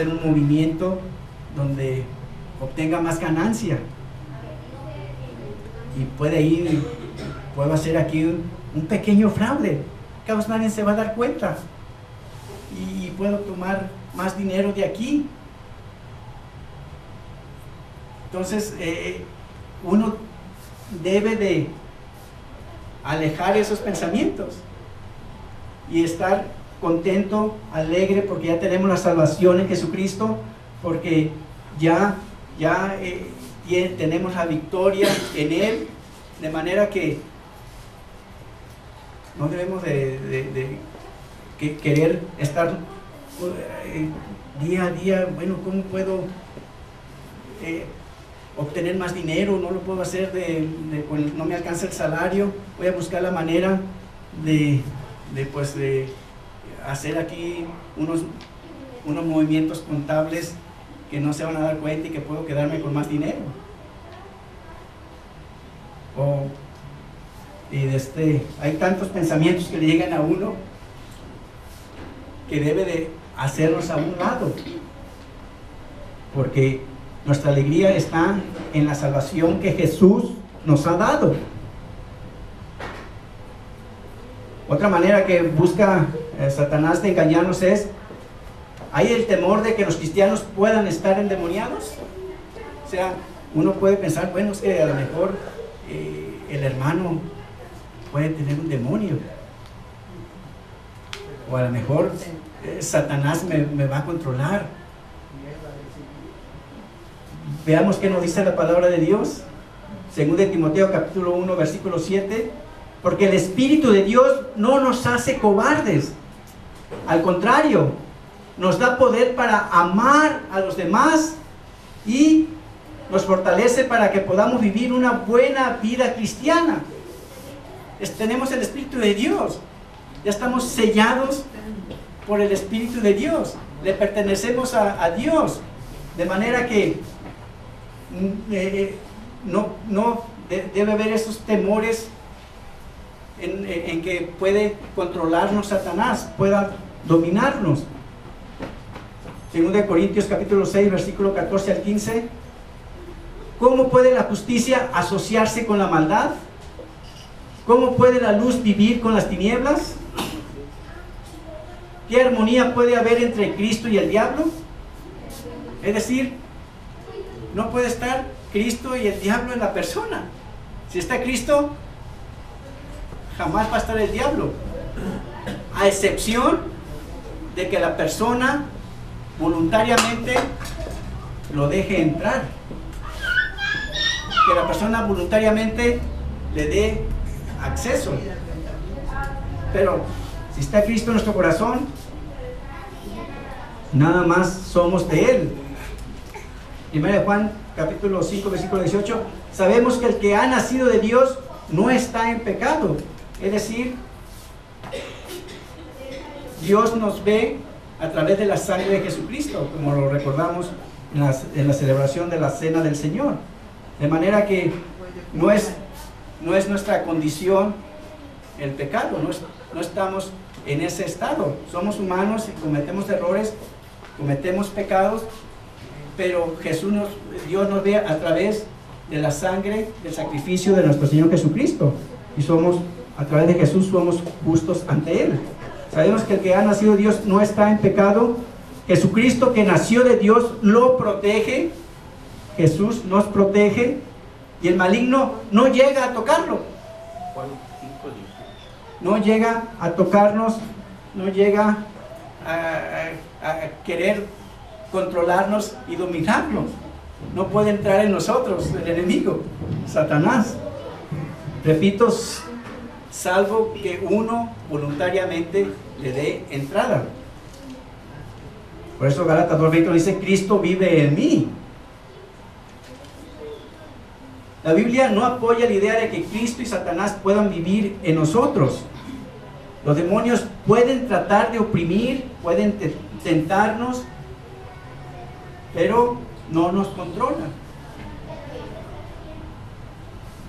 un movimiento donde obtenga más ganancia, y puedo hacer aquí un pequeño fraude, que nadie se va a dar cuenta, y puedo tomar más dinero de aquí. Entonces uno debe de alejar esos pensamientos y estar contento, alegre, porque ya tenemos la salvación en Jesucristo, porque ya tenemos la victoria en Él, de manera que no debemos de querer estar día a día, bueno, ¿cómo puedo obtener más dinero? No lo puedo hacer, no me alcanza el salario, voy a buscar la manera de hacer aquí unos movimientos contables que no se van a dar cuenta y que puedo quedarme con más dinero. Hay tantos pensamientos que le llegan a uno que debe de hacerlos a un lado, porque nuestra alegría está en la salvación que Jesús nos ha dado. Otra manera que busca Satanás de engañarnos es: ¿hay el temor de que los cristianos puedan estar endemoniados? O sea, uno puede pensar, bueno, es que a lo mejor el hermano puede tener un demonio, o a lo mejor Satanás me va a controlar. Veamos qué nos dice la palabra de Dios. Según de Timoteo capítulo 1 versículo 7: porque el Espíritu de Dios no nos hace cobardes, al contrario, nos da poder para amar a los demás y nos fortalece para que podamos vivir una buena vida cristiana. Tenemos el Espíritu de Dios, ya estamos sellados por el Espíritu de Dios, le pertenecemos a Dios, de manera que no debe haber esos temores en que puede controlarnos Satanás, pueda dominarnos. Según de Corintios capítulo 6 versículo 14 al 15: ¿cómo puede la justicia asociarse con la maldad? ¿Cómo puede la luz vivir con las tinieblas? ¿Qué armonía puede haber entre Cristo y el diablo? Es decir, no puede estar Cristo y el diablo en la persona. Si está Cristo, jamás va a estar el diablo, a excepción de que la persona voluntariamente lo deje entrar, que la persona voluntariamente le dé acceso. Pero si está Cristo en nuestro corazón, nada más somos de Él. 1 Juan capítulo 5 versículo 18: sabemos que el que ha nacido de Dios no está en pecado. Es decir, Dios nos ve a través de la sangre de Jesucristo, como lo recordamos en la celebración de la Cena del Señor. De manera que no es nuestra condición el pecado, no estamos en ese estado. Somos humanos y cometemos errores, cometemos pecados, pero Dios nos ve a través de la sangre, del sacrificio de nuestro Señor Jesucristo, y a través de Jesús somos justos ante Él. Sabemos que el que ha nacido de Dios no está en pecado. Jesucristo, que nació de Dios, lo protege. Jesús nos protege y el maligno no llega a tocarlo. No llega a tocarnos, no llega a querer controlarnos y dominarnos. No puede entrar en nosotros el enemigo, Satanás. Repito, salvo que uno voluntariamente le dé entrada. Por eso Gálatas 2:20 dice: Cristo vive en mí. La Biblia no apoya la idea de que Cristo y Satanás puedan vivir en nosotros. Los demonios pueden tratar de oprimir, pueden tentarnos, pero no nos controlan.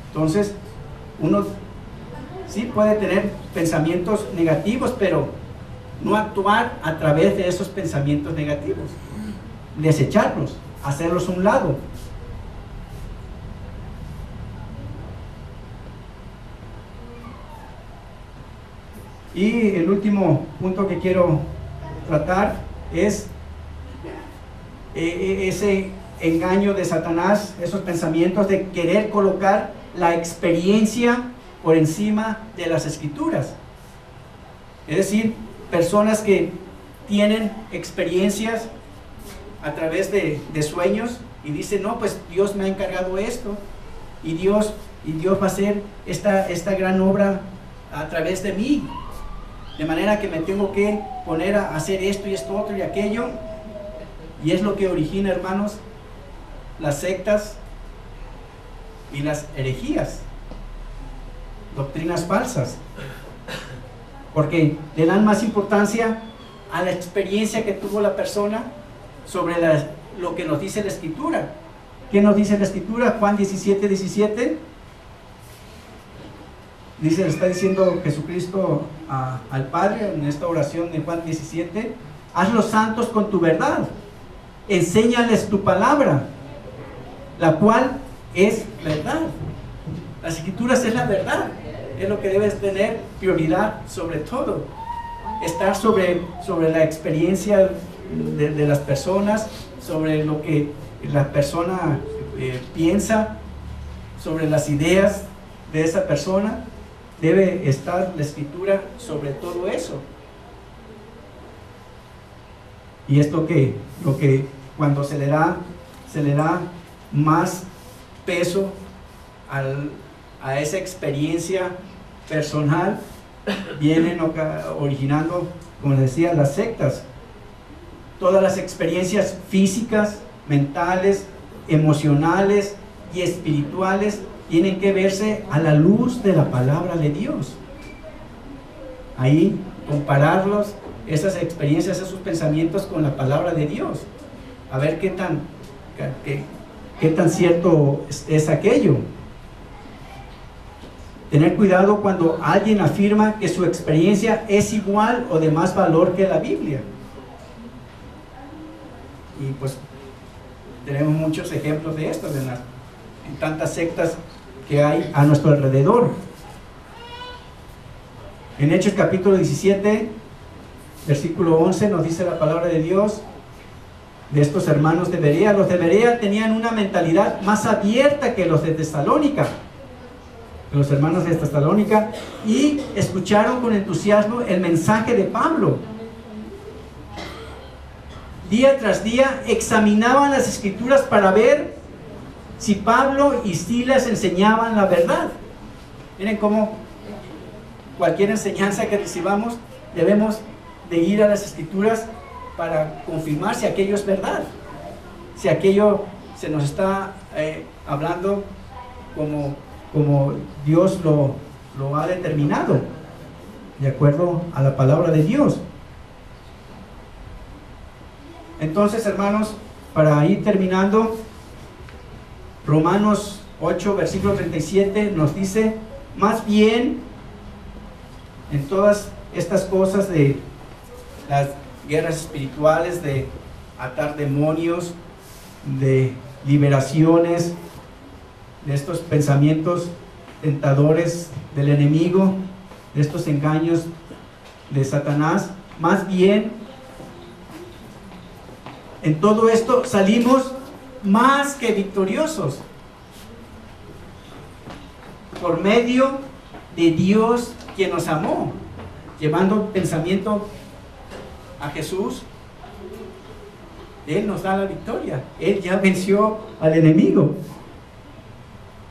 Entonces, uno sí puede tener pensamientos negativos, pero no actuar a través de esos pensamientos negativos, desecharlos, hacerlos a un lado. Y el último punto que quiero tratar es ese engaño de Satanás, esos pensamientos de querer colocar la experiencia por encima de las escrituras. Es decir, personas que tienen experiencias a través de sueños y dicen: no, pues Dios me ha encargado esto, y Dios va a hacer esta gran obra a través de mí, de manera que me tengo que poner a hacer esto y esto otro y aquello. Y es lo que origina, hermanos, las sectas y las herejías, doctrinas falsas, porque le dan más importancia a la experiencia que tuvo la persona sobre lo que nos dice la Escritura. ¿Qué nos dice la Escritura? Juan 17:17 dice, le está diciendo Jesucristo al Padre en esta oración de Juan 17: hazlos santos con tu verdad, enséñales tu palabra, la cual es verdad. Las Escrituras es la verdad, es lo que debes tener prioridad sobre todo. Estar sobre la experiencia de las personas, sobre lo que la persona piensa, sobre las ideas de esa persona. Debe estar la Escritura sobre todo eso. Y esto lo que cuando se le da más peso a esa experiencia personal, vienen originando, como les decía, las sectas. Todas las experiencias físicas, mentales, emocionales y espirituales tienen que verse a la luz de la palabra de Dios. Ahí compararlos, esas experiencias, esos pensamientos con la palabra de Dios, a ver qué tan cierto es aquello. Tener cuidado cuando alguien afirma que su experiencia es igual o de más valor que la Biblia. Y pues tenemos muchos ejemplos de esto en tantas sectas que hay a nuestro alrededor. En Hechos capítulo 17, versículo 11, nos dice la palabra de Dios de estos hermanos de Berea. Los de Berea tenían una mentalidad más abierta que los de Tesalónica, los hermanos de Tesalónica, y escucharon con entusiasmo el mensaje de Pablo. Día tras día examinaban las Escrituras para ver si Pablo y Silas enseñaban la verdad. Miren cómo cualquier enseñanza que recibamos debemos de ir a las Escrituras para confirmar si aquello es verdad, si aquello se nos está hablando como Dios lo ha determinado, de acuerdo a la palabra de Dios. Entonces, hermanos, para ir terminando, Romanos 8, versículo 37 nos dice: más bien, en todas estas cosas de las guerras espirituales, de atar demonios, de liberaciones, de estos pensamientos tentadores del enemigo, de estos engaños de Satanás, más bien, en todo esto salimos más que victoriosos por medio de Dios, quien nos amó, llevando pensamiento a Jesús. Él nos da la victoria, Él ya venció al enemigo.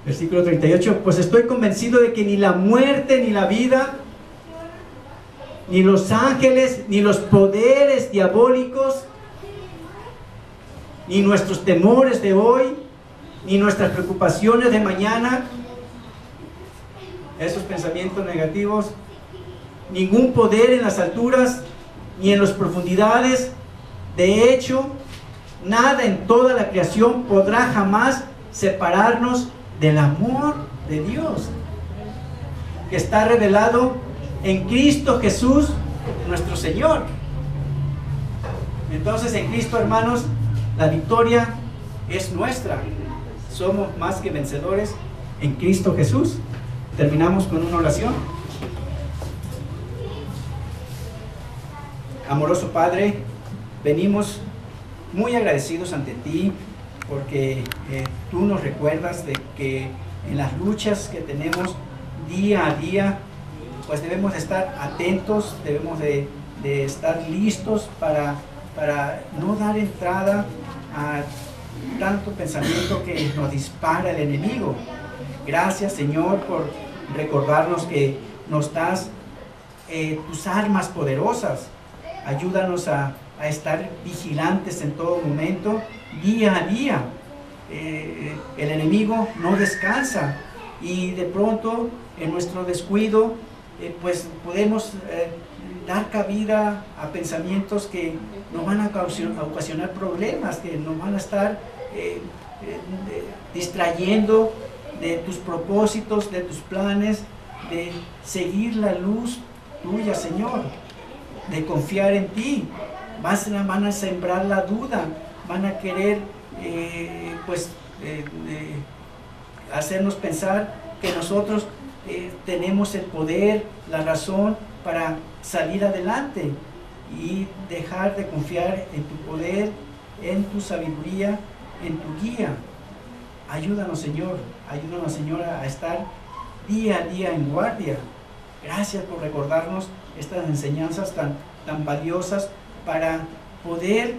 Versículo 38: pues estoy convencido de que ni la muerte, ni la vida, ni los ángeles, ni los poderes diabólicos, ni nuestros temores de hoy, ni nuestras preocupaciones de mañana, esos pensamientos negativos, ningún poder en las alturas, ni en las profundidades. De hecho, nada en toda la creación podrá jamás separarnos del amor de Dios, que está revelado en Cristo Jesús, nuestro Señor. Entonces, en Cristo, hermanos, la victoria es nuestra. Somos más que vencedores en Cristo Jesús. Terminamos con una oración. Amoroso Padre, venimos muy agradecidos ante ti, porque tú nos recuerdas de que en las luchas que tenemos día a día, pues debemos de estar atentos, debemos de estar listos para no dar entrada a tanto pensamiento que nos dispara el enemigo. Gracias, Señor, por recordarnos que nos das tus armas poderosas. Ayúdanos a estar vigilantes en todo momento, día a día. El enemigo no descansa, y de pronto en nuestro descuido pues podemos dar cabida a pensamientos que nos van a ocasionar problemas, que nos van a estar distrayendo de tus propósitos, de tus planes, de seguir la luz tuya, Señor, de confiar en ti. Van a sembrar la duda, van a querer hacernos pensar que nosotros tenemos el poder, la razón para salir adelante, y dejar de confiar en tu poder, en tu sabiduría, en tu guía. Ayúdanos, Señor, a estar día a día en guardia. Gracias por recordarnos estas enseñanzas tan valiosas para poder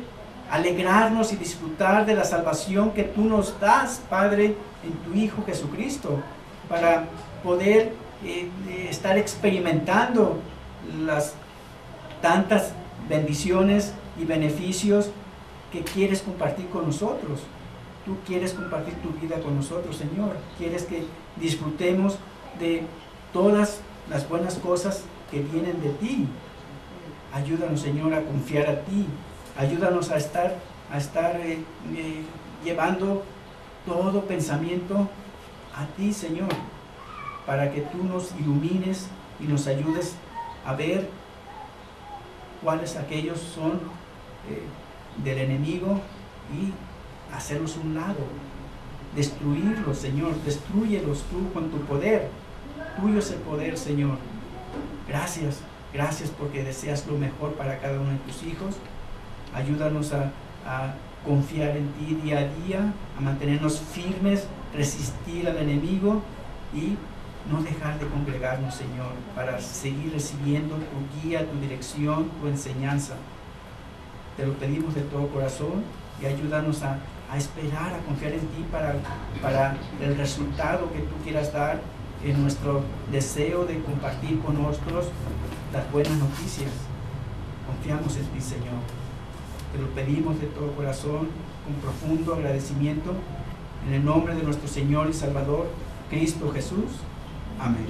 alegrarnos y disfrutar de la salvación que tú nos das, Padre, en tu Hijo Jesucristo, para poder estar experimentando las tantas bendiciones y beneficios que quieres compartir con nosotros. Tú quieres compartir tu vida con nosotros, Señor. Quieres que disfrutemos de todas las buenas cosas que vienen de ti. Ayúdanos, Señor, a confiar a ti. Ayúdanos a estar llevando todo pensamiento a ti, Señor, para que tú nos ilumines y nos ayudes a ver cuáles aquellos son del enemigo, y hacerlos un lado, destruirlos, Señor. Destrúyelos tú con tu poder. Tuyo es el poder, Señor. Gracias porque deseas lo mejor para cada uno de tus hijos. Ayúdanos a confiar en ti día a día, a mantenernos firmes, resistir al enemigo y no dejar de congregarnos, Señor, para seguir recibiendo tu guía, tu dirección, tu enseñanza. Te lo pedimos de todo corazón, y ayúdanos a esperar, a confiar en ti para el resultado que tú quieras dar en nuestro deseo de compartir con nosotros las buenas noticias. Confiamos en ti, Señor. Te lo pedimos de todo corazón, con profundo agradecimiento, en el nombre de nuestro Señor y Salvador, Cristo Jesús. Amén.